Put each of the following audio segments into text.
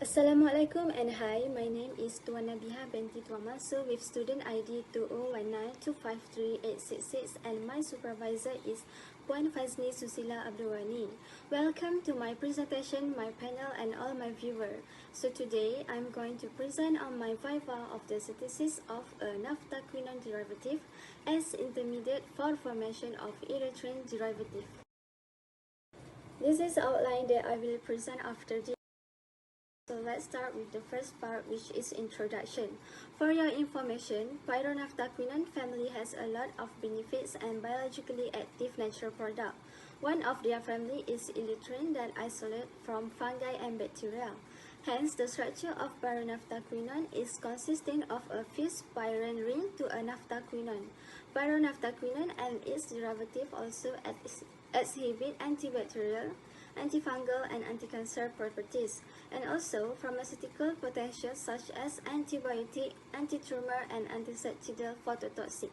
Assalamualaikum and hi, my name is Tuan Nabiha binti Tuan Mansur with student ID 2019253866 and my supervisor is Puan Fazni Susila Abdulwani. Welcome to my presentation, my panel and all my viewers. So today I'm going to present on my viva of the synthesis of a naphtha-quinone derivative as intermediate for formation of erythrin derivative. This is the outline that I will present after this. So let's start with the first part, which is introduction. For your information, pyronaphthquinone family has a lot of benefits and biologically active natural product. One of their family is erythrin that isolate from fungi and bacteria. Hence, the structure of pyronaphthquinone is consisting of a fused pyrene ring to a naphthaquinone. Pyronaphthquinone and its derivative also exhibit antibacterial, antifungal and anti-cancer properties, and also pharmaceutical potential such as antibiotic, anti-tumor and antiseptical phototoxic.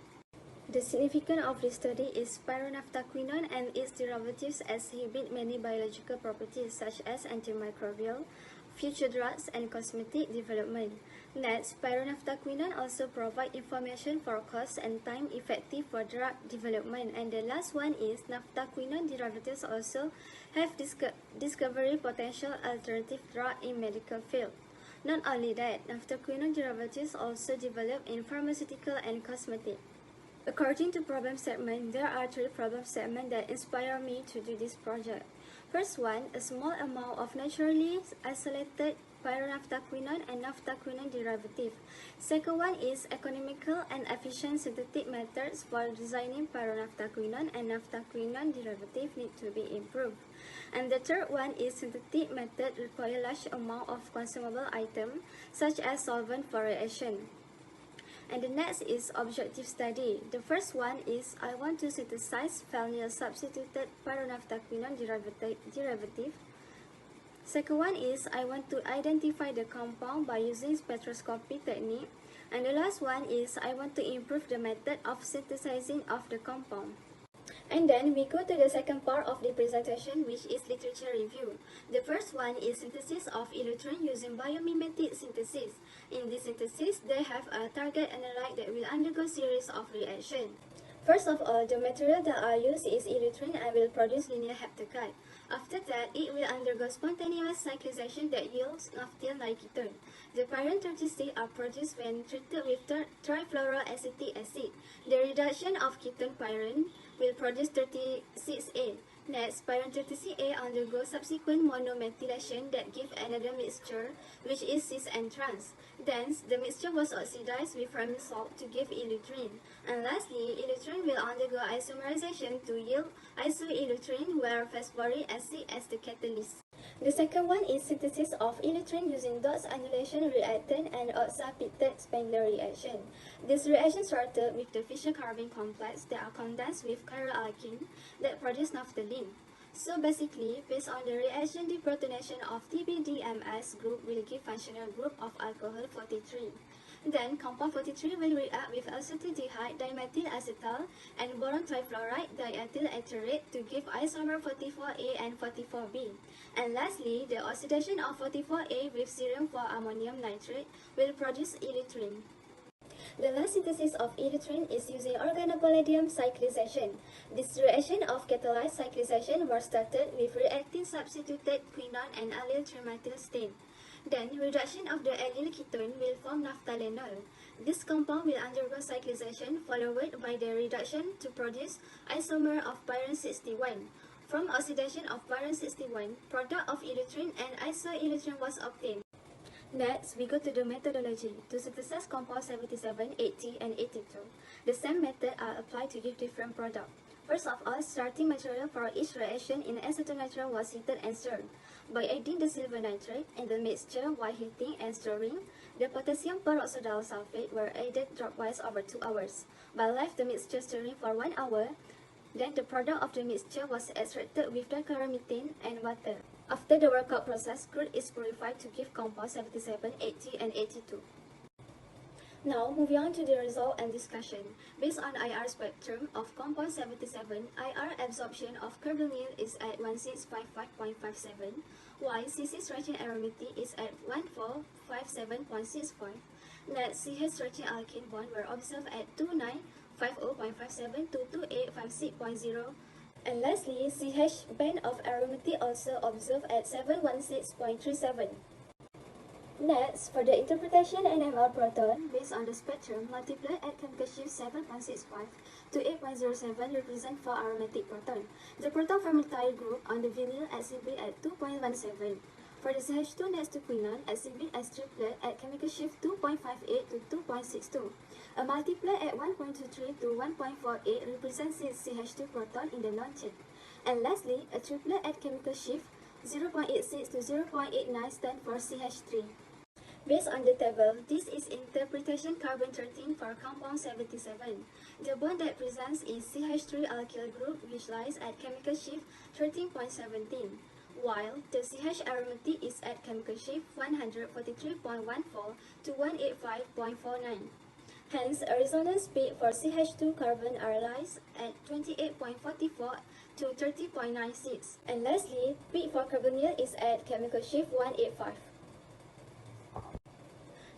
The significance of this study is pyronaphthquinone and its derivatives exhibit many biological properties such as antimicrobial, future drugs and cosmetic development. Next, pyronaphthquinone also provide information for cost and time effective for drug development. And the last one is naphthaquinone derivatives also have discovery potential alternative drug in medical field. Not only that, naphthaquinone derivatives also develop in pharmaceutical and cosmetic. According to problem statement, there are three problem statements that inspire me to do this project. First one, a small amount of naturally isolated pyronaphthquinone and naphthaquinone derivative. Second one is economical and efficient synthetic methods for designing pyronaphthquinone and naphthaquinone derivative need to be improved. And the third one is synthetic method require large amount of consumable item such as solvent for reaction. And the next is objective study. The first one is I want to synthesize Fenil substituted pyronaphthquinone derivative. Second one is I want to identify the compound by using spectroscopy technique. And the last one is I want to improve the method of synthesizing of the compound. And then we go to the second part of the presentation, which is literature review. The first one is synthesis of erythrin using biomimetic synthesis. In this synthesis, they have a target analyte that will undergo series of reactions. First of all, the material that I use is erythrin and will produce linear heptacide. After that, it will undergo spontaneous cyclization that yields naphthyl diketone. The pyrene 36 are produced when treated with trifluoroacetic acid. The reduction of ketone pyrene will produce 36A. Next, pyrene 36A undergoes subsequent monomethylation that gives another mixture, which is cis and trans. Then, the mixture was oxidized with Ramin salt to give erythrin. And lastly, erythrin will undergo isomerization to yield isoerythrin, where phosphoric acid as the catalyst. The second one is synthesis of erythrin using Dodds annulation reactant and oxapeptide Spengler reaction. This reaction started with the Fischer-Carbene complex that are condensed with chiral alkene that produce naphthalene. So basically, based on the reaction, deprotonation of TBDMS group will give functional group of alcohol 43. Then, compound 43 will react with acetaldehyde, dimethyl acetal, and boron trifluoride diethyl ethylate to give isomer 44A and 44B. And lastly, the oxidation of 44A with serum for ammonium nitrate will produce erythrin. The last synthesis of erythrin is using organopalladium cyclization. This reaction of catalyzed cyclization was started with reactin substituted quinone and allyl trimethyl stain. Then, reduction of the allyl ketone will form naphthalenol. This compound will undergo cyclization followed by the reduction to produce isomer of pyrene 61. From oxidation of pyrene 61, product of erythrin and isoerythrin was obtained. Next, we go to the methodology. To synthesize compound 77, 80, and 82, the same method are applied to give different products. First of all, starting material for each reaction in acetonitrile was heated and stirred. By adding the silver nitrate in the mixture while heating and stirring, the potassium peroxidal sulfate were added dropwise over 2 hours. By left the mixture stirring for 1 hour, then the product of the mixture was extracted with dichloromethane and water. After the workout process, crude is purified to give compound 77, 80, and 82. Now, moving on to the result and discussion. Based on IR spectrum of compound 77, IR absorption of carbonyl is at 1655.57, while CC stretching aromatic is at 1457.64. Net CH stretching alkene bond were observed at 2950.57 to 2856.0. And lastly, CH band of aromatic also observed at 716.37. Next, for the interpretation NMR proton based on the spectrum multiplied at chemical shift 7.65 to 8.07 represent 4 aromatic proton. The proton from methyl group on the vinyl exhibit at 2.17. For the CH2 next to quinone exhibit as triplet at chemical shift 2.58 to 2.62. A multiply at 1.23 to 1.48 represents CH2 proton in the non-chain. And lastly, a triplet at chemical shift 0.86 to 0.89 stand for CH3. Based on the table, this is interpretation carbon-13 for compound 77. The bond that presents is CH3 alkyl group which lies at chemical shift 13.17, while the CH aromatic is at chemical shift 143.14 to 185.49. Hence, a resonance peak for CH2 carbon are lies at 28.44 to 30.96. And lastly, peak for carbonyl is at chemical shift 185.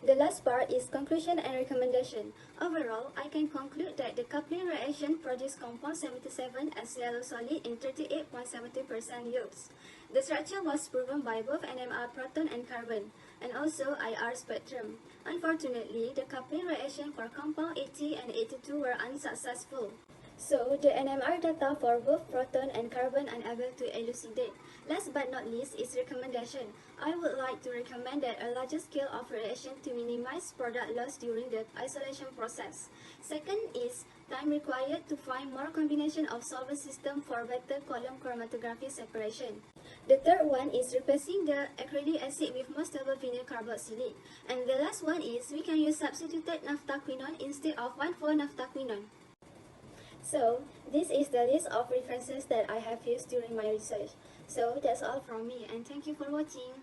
The last part is conclusion and recommendation. Overall, I can conclude that the coupling reaction produced compound 77 as yellow solid in 38.70% yields. The structure was proven by both NMR proton and carbon, and also IR spectrum. Unfortunately, the coupling reaction for compound 80 and 82 were unsuccessful. So, the NMR data for both proton and carbon unable to elucidate. Last but not least is recommendation. I would like to recommend that a larger scale of reaction to minimize product loss during the isolation process. Second is time required to find more combination of solvent system for better column chromatography separation. The third one is replacing the acrylic acid with more stable vinyl carboxylate. And the last one is we can use substituted naphthaquinone instead of 1,4-naphthaquinone. So, this is the list of references that I have used during my research. So, that's all from me and thank you for watching.